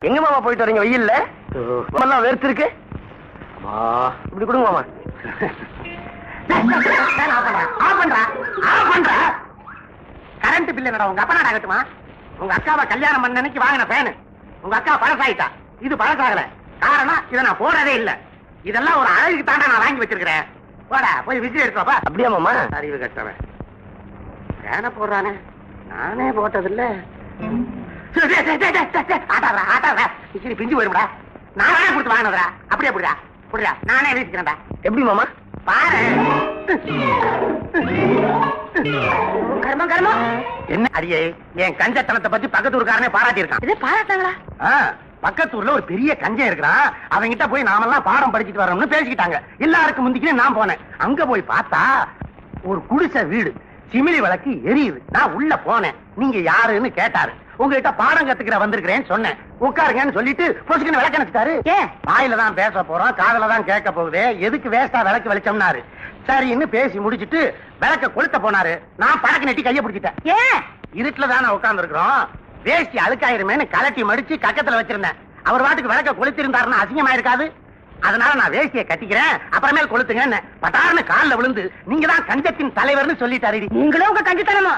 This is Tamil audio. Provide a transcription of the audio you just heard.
எங்க மாமா போயிட்டு வரீங்க வெயில்ல? எல்லாம் வேர்த்து இருக்கு. இப்படி கொடுங்க மாமா. கரண்ட் பில் என்னடா உங்க அப்பா ஆகட்டுமா? உங்க அக்காவை கல்யாணம் பண்ண அன்னைக்கு வாங்கின பேனு உங்க அக்கா பழசாயிட்டா. இது பழசாகல. காரணம் இதை நான் போடவே இல்லை. இதெல்லாம் ஒரு அழகுக்கு தாண்டா நான் வாங்கி வச்சிருக்கிறேன். போடா போய் விசில் எடுத்தோப்பா. அப்படியா மாமா? அறிவு கட்டவன் பேனை போடுறானே, நானே போட்டதில்ல. பிஞ்சு போயிருடா. நானே கொடுத்து வாங்கினதா? அப்படியே புரியா புரியா? நானே எழுதிக்கிறேன்டா. எப்படி மாமா? பாரு கர்மம் கர்மம். என்ன அடியே, என் கஞ்சத்தனத்தை பத்தி பக்கத்து ஊருக்காரனே பாராட்டி இருக்கான். இது பாராட்டாங்களா? பக்கத்து ஊர்ல ஒரு பெரிய கஞ்சம் இருக்கிறான். அவங்கிட்ட போய் நாமெல்லாம் பாடம் படிச்சுட்டு வரோம்னு பேசிக்கிட்டாங்க. எல்லாருக்கும் முந்திக்கே நான் போனேன். அங்க போய் பார்த்தா ஒரு குடிசை வீடு, சிமிலி விளக்கு எரியுது. நான் உள்ள போனேன். நீங்க யாருன்னு கேட்டாரு. உங்ககிட்ட பாடம் கத்துக்கிற வந்திருக்கிறேன்னு சொன்னேன். உட்காருங்கன்னு சொல்லிட்டு பொசுக்குன்னு விளக்க நினைச்சிட்டாரு. வாயில தான் பேச போறோம், காதல தான் கேட்க போகுது, எதுக்கு வேஸ்டா விளக்கு வெளிச்சம்னாரு. சரின்னு பேசி முடிச்சிட்டு விளக்க கொளுத்த போனாரு. நான் படக்கு நெட்டி கைய பிடிச்சிட்டேன். இருட்டுல தானே உட்கார்ந்து இருக்கிறோம், வேஷ்டி அழுக்காயிருமேன்னு கலட்டி மடிச்சு கக்கத்துல வச்சிருந்தேன். அவர் வாட்டுக்கு விளக்க கொளுத்திருந்தாருன்னா அசிங்கமா இருக்காது. அதனால நான் வேஷ்டியை கட்டிக்கிறேன், அப்புறமேல் கொளுத்துங்க. பட்டாருன்னு காலில் விழுந்து நீங்க தான் கஞ்சத்தின் தலைவர்னு சொல்லிட்டாரு. நீங்களும் உங்க கஞ்சத்தனமா